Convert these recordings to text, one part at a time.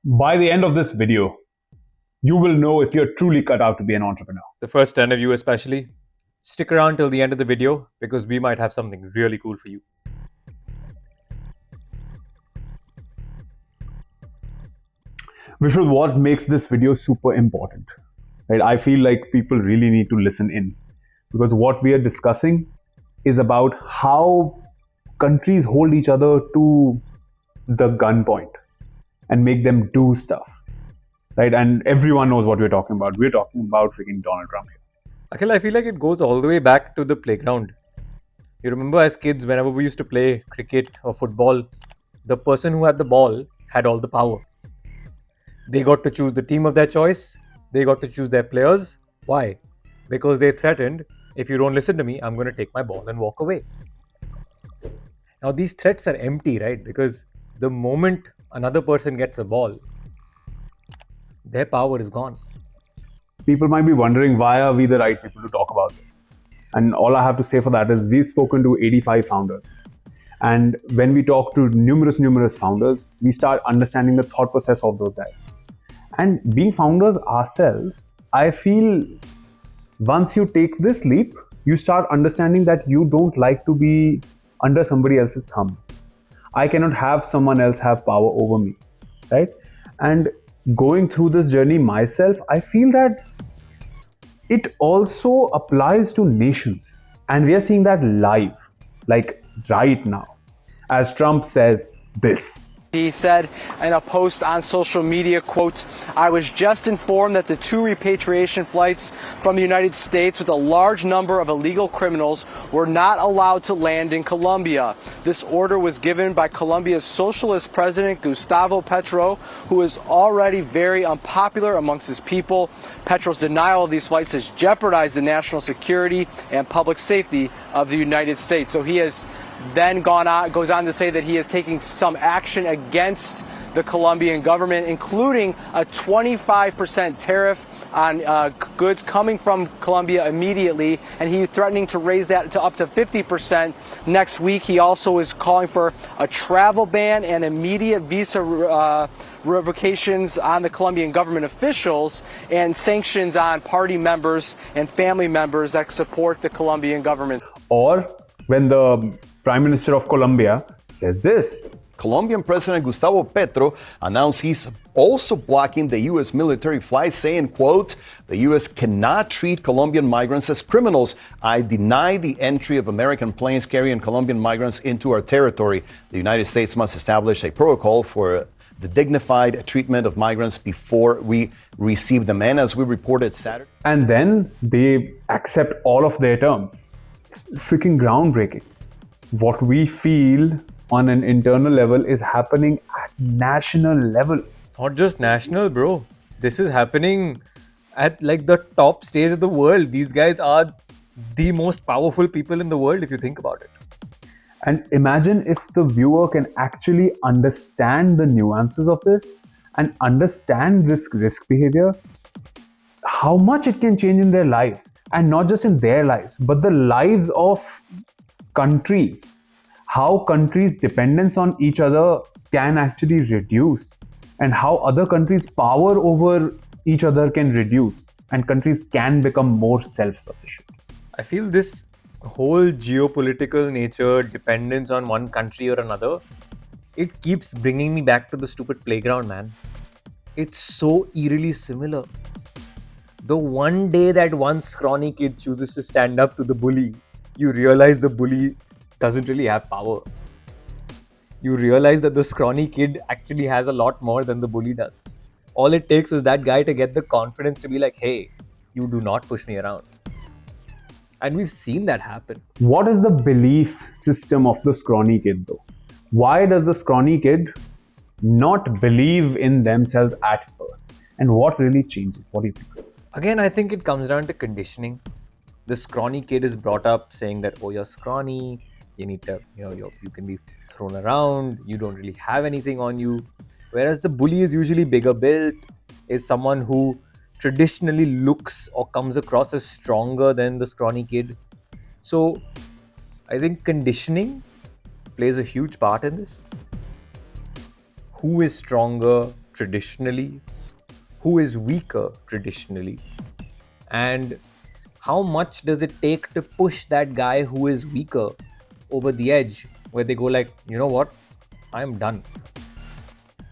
By the end of this video, you will know if you're truly cut out to be an entrepreneur. The first 10 of you especially, stick around till the end of the video because we might have something really cool for you. Vishal, what makes this video super important? Right? I feel like people really need to listen in because what we are discussing is about how countries hold each other to the gunpoint and make them do stuff. Right? And everyone knows what we're talking about. We're talking about freaking Donald Trump here. Akhil, I feel like it goes all the way back to the playground. You remember as kids, whenever we used to play cricket or football, the person who had the ball had all the power. They got to choose the team of their choice. They got to choose their players. Why? Because they threatened, if you don't listen to me, I'm going to take my ball and walk away. Now, these threats are empty, right? Because the moment another person gets a ball, their power is gone. People might be wondering, why are we the right people to talk about this? And all I have to say for that is we've spoken to 85 founders. And when we talk to numerous founders, we start understanding the thought process of those guys. And being founders ourselves, I feel once you take this leap, you start understanding that you don't like to be under somebody else's thumb. I cannot have someone else have power over me, right? And going through this journey myself, I feel that it also applies to nations. And we are seeing that live, like right now, as Trump says this. He said in a post on social media, quote, "I was just informed that the 2 repatriation flights from the United States with a large number of illegal criminals were not allowed to land in Colombia. This order was given by Colombia's socialist president, Gustavo Petro, who is already very unpopular amongst his people. Petro's denial of these flights has jeopardized the national security and public safety of the United States." So he has then goes on to say that he is taking some action against the Colombian government, including a 25% tariff on goods coming from Colombia immediately, and he's threatening to raise that to up to 50% next week. He also is calling for a travel ban and immediate visa revocations on the Colombian government officials and sanctions on party members and family members that support the Colombian government. Or when the Prime Minister of Colombia says this. Colombian President Gustavo Petro announced he's also blocking the U.S. military flights, saying, quote, "The U.S. cannot treat Colombian migrants as criminals. I deny the entry of American planes carrying Colombian migrants into our territory. The United States must establish a protocol for the dignified treatment of migrants before we receive them." And as we reported Saturday. And then they accept all of their terms. It's freaking groundbreaking. What we feel on an internal level is happening at national level. Not just national, bro. This is happening at like the top stage of the world. These guys are the most powerful people in the world if you think about it. And imagine if the viewer can actually understand the nuances of this and understand this risk behavior, how much it can change in their lives. And not just in their lives, but the lives of countries. How countries' dependence on each other can actually reduce, and how other countries' power over each other can reduce, and countries can become more self-sufficient. I feel this whole geopolitical nature, dependence on one country or another, it keeps bringing me back to the stupid playground, man. It's so eerily similar. The one day that one scrawny kid chooses to stand up to the bully, you realize the bully doesn't really have power. You realize that the scrawny kid actually has a lot more than the bully does. All it takes is that guy to get the confidence to be like, hey, you do not push me around. And we've seen that happen. What is the belief system of the scrawny kid though? Why does the scrawny kid not believe in themselves at first? And what really changes? What do you think? Again, I think it comes down to conditioning. The scrawny kid is brought up saying that, oh, you're scrawny, you need to, you can be thrown around, you don't really have anything on you. Whereas the bully is usually bigger built, is someone who traditionally looks or comes across as stronger than the scrawny kid. So I think conditioning plays a huge part in this. Who is stronger? traditionally, who is weaker traditionally, and how much does it take to push that guy who is weaker over the edge where they go like, you know what, I'm done.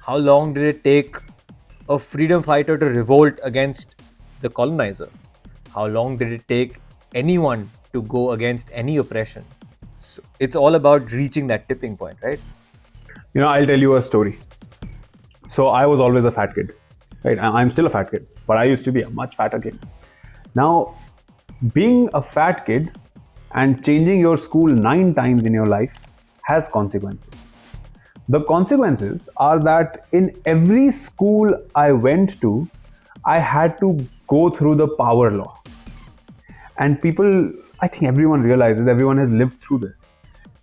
How long did it take a freedom fighter to revolt against the colonizer? How long did it take anyone to go against any oppression? So it's all about reaching that tipping point, right? I'll tell you a story. So I was always a fat kid, right? I'm still a fat kid, but I used to be a much fatter kid. Now, being a fat kid and changing your school 9 times in your life has consequences. The consequences are that in every school I went to, I had to go through the power law. And people, I think everyone realizes, everyone has lived through this,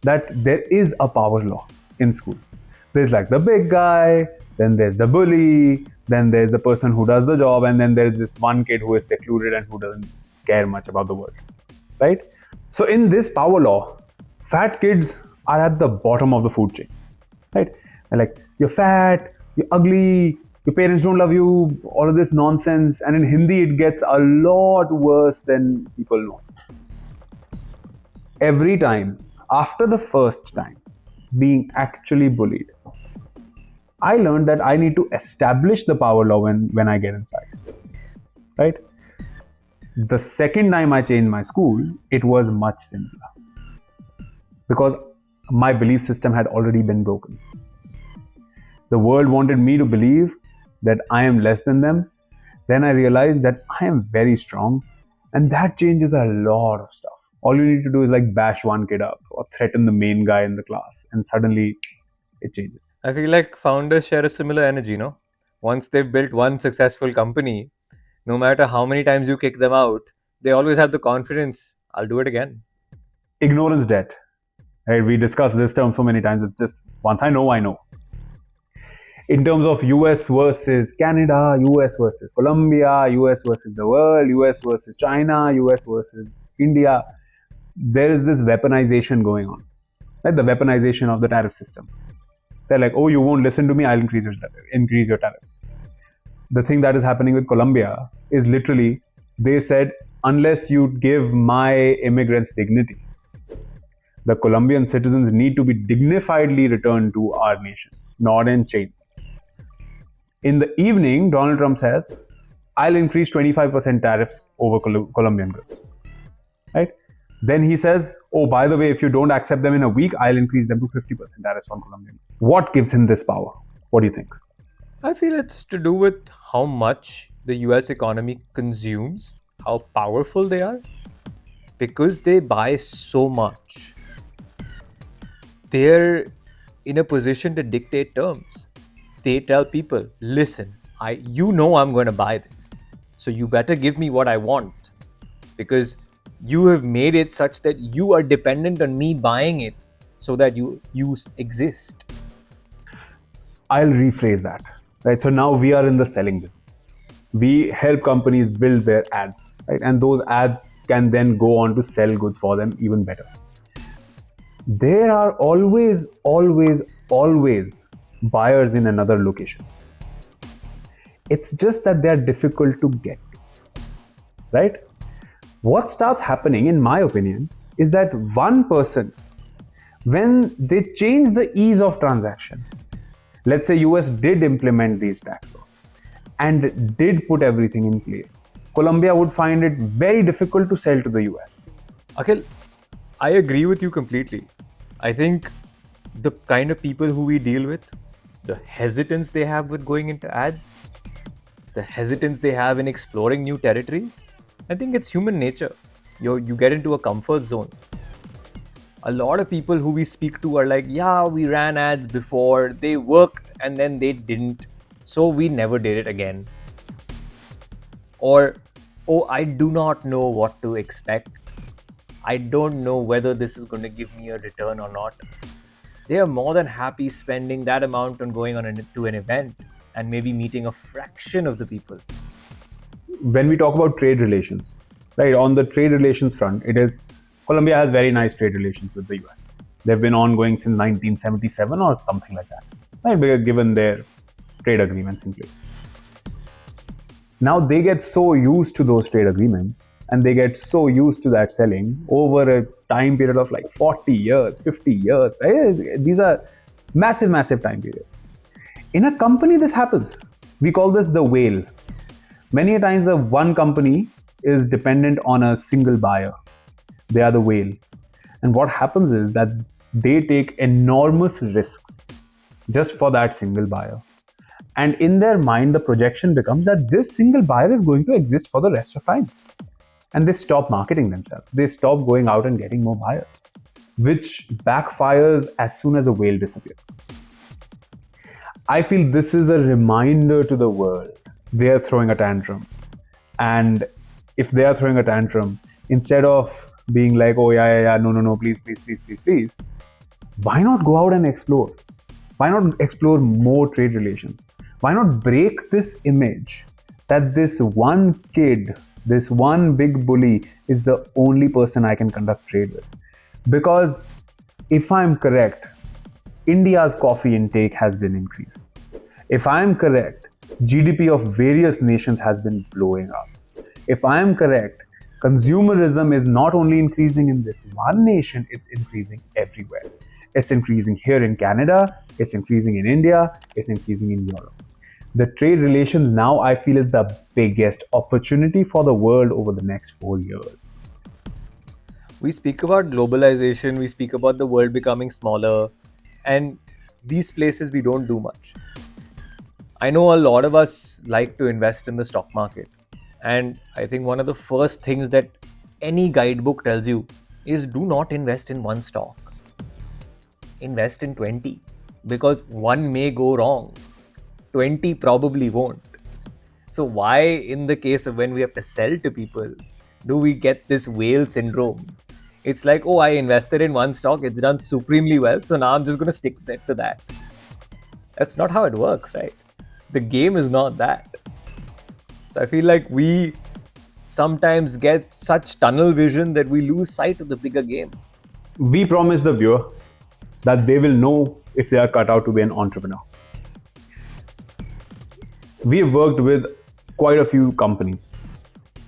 that there is a power law in school. There's like the big guy, then there's the bully, then there's the person who does the job, and then there's this one kid who is secluded and who doesn't care much about the world, right? So in this power law, fat kids are at the bottom of the food chain, right? They're like, you're fat, you're ugly, your parents don't love you, all of this nonsense. And in Hindi, it gets a lot worse than people know. Every time, after the first time being actually bullied, I learned that I need to establish the power law when I get inside, right? The second time I changed my school, it was much simpler because my belief system had already been broken. The world wanted me to believe that I am less than them. Then I realized that I am very strong, and that changes a lot of stuff. All you need to do is like bash one kid up or threaten the main guy in the class, and suddenly it changes. I feel like founders share a similar energy, no? Once they've built one successful company, no matter how many times you kick them out, they always have the confidence, I'll do it again. Ignorance debt. Right? We discussed this term so many times. It's just once I know, I know. In terms of US versus Canada, US versus Colombia, US versus the world, US versus China, US versus India, there is this weaponization going on. Right? The weaponization of the tariff system. They're like, oh, you won't listen to me, I'll increase your tariffs. The thing that is happening with Colombia is literally, they said, unless you give my immigrants dignity, the Colombian citizens need to be dignifiedly returned to our nation, not in chains. In the evening, Donald Trump says, I'll increase 25% tariffs over Colombian goods. Right? Then he says, oh, by the way, if you don't accept them in a week, I'll increase them to 50% tariffs on Colombian. What gives him this power? What do you think? I feel it's to do with how much the US economy consumes, how powerful they are, because they buy so much. They're in a position to dictate terms. They tell people, listen, you know I'm going to buy this, so you better give me what I want, because you have made it such that you are dependent on me buying it so that you exist. I'll rephrase that. Right? So now we are in the selling business. We help companies build their ads, right? And those ads can then go on to sell goods for them even better. There are always buyers in another location. It's just that they are difficult to get to, right? What starts happening, in my opinion, is that one person, when they change the ease of transaction, let's say US did implement these tax laws and did put everything in place, Colombia would find it very difficult to sell to the US. Akhil, I agree with you completely. I think the kind of people who we deal with, the hesitance they have with going into ads, the hesitance they have in exploring new territories, I think it's human nature. You get into a comfort zone. A lot of people who we speak to are like, yeah, we ran ads before, they worked and then they didn't, so we never did it again. Or, oh, I do not know what to expect. I don't know whether this is going to give me a return or not. They are more than happy spending that amount on going to an event and maybe meeting a fraction of the people. When we talk about trade relations, right, on the trade relations front, it is Colombia has very nice trade relations with the US. They've been ongoing since 1977 or something like that, right? Because given their trade agreements in place. Now they get so used to those trade agreements and they get so used to that selling over a time period of like 40 years, 50 years. Right? These are massive, massive time periods. In a company, this happens. We call this the whale. Many a times, one company is dependent on a single buyer. They are the whale. And what happens is that they take enormous risks just for that single buyer. And in their mind, the projection becomes that this single buyer is going to exist for the rest of time. And they stop marketing themselves. They stop going out and getting more buyers, which backfires as soon as the whale disappears. I feel this is a reminder to the world. They are throwing a tantrum. And if they are throwing a tantrum, instead of being like, oh, yeah, no, please, why not go out and explore? Why not explore more trade relations? Why not break this image that this one kid, this one big bully is the only person I can conduct trade with? Because if I'm correct, India's coffee intake has been increasing. If I'm correct, GDP of various nations has been blowing up. If I'm correct, consumerism is not only increasing in this one nation, it's increasing everywhere. It's increasing here in Canada, it's increasing in India, it's increasing in Europe. The trade relations now, I feel, is the biggest opportunity for the world over the next 4 years. We speak about globalization, we speak about the world becoming smaller, and these places we don't do much. I know a lot of us like to invest in the stock market. And I think one of the first things that any guidebook tells you is do not invest in one stock. Invest in 20 because one may go wrong. 20 probably won't. So why in the case of when we have to sell to people, do we get this whale syndrome? It's like, oh, I invested in one stock, it's done supremely well, so now I'm just going to stick to that. That's not how it works, right? The game is not that. So I feel like we sometimes get such tunnel vision that we lose sight of the bigger game. We promise the viewer that they will know if they are cut out to be an entrepreneur. We have worked with quite a few companies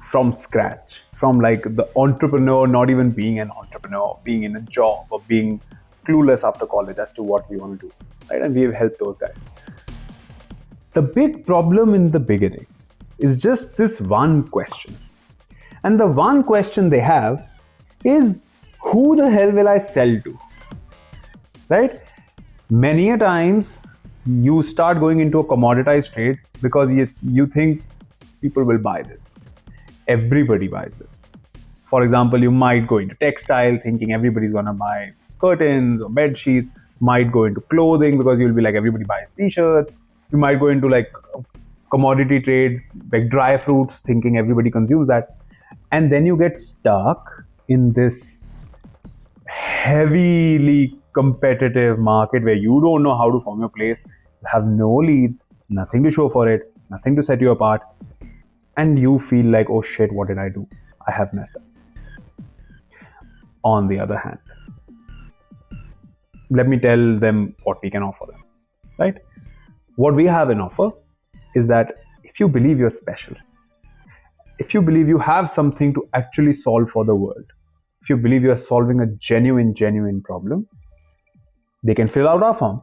from scratch, from like the entrepreneur not even being an entrepreneur, being in a job or being clueless after college as to what we want to do, right? And we have helped those guys. The big problem in the beginning is just this one question. And the one question they have is, who the hell will I sell to? Right? Many a times you start going into a commoditized trade because you think people will buy this. Everybody buys this. For example, you might go into textile thinking everybody's gonna buy curtains or bed sheets, might go into clothing because you'll be like everybody buys t-shirts. You might go into like commodity trade, like dry fruits, thinking everybody consumes that. And then you get stuck in this heavily competitive market where you don't know how to form your place, you have no leads, nothing to show for it, nothing to set you apart. And you feel like, oh shit, what did I do? I have messed up. On the other hand, let me tell them what we can offer them, right? What we have in offer is that if you believe you're special, if you believe you have something to actually solve for the world, if you believe you're solving a genuine problem, they can fill out our form.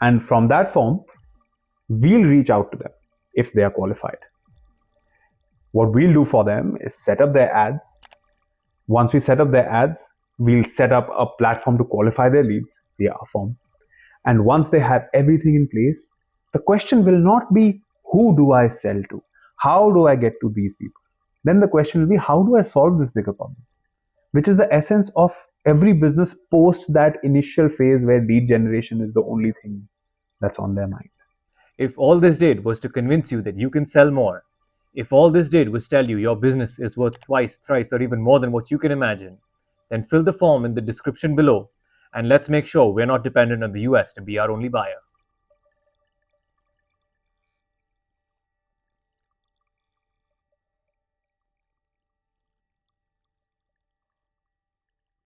And from that form, we'll reach out to them if they are qualified. What we'll do for them is set up their ads. Once we set up their ads, we'll set up a platform to qualify their leads via our form. And once they have everything in place, the question will not be, who do I sell to? How do I get to these people? Then the question will be, how do I solve this bigger problem? Which is the essence of every business post that initial phase where lead generation is the only thing that's on their mind. If all this did was to convince you that you can sell more, if all this did was tell you your business is worth twice, thrice, or even more than what you can imagine, then fill the form in the description below and let's make sure we're not dependent on the US to be our only buyer.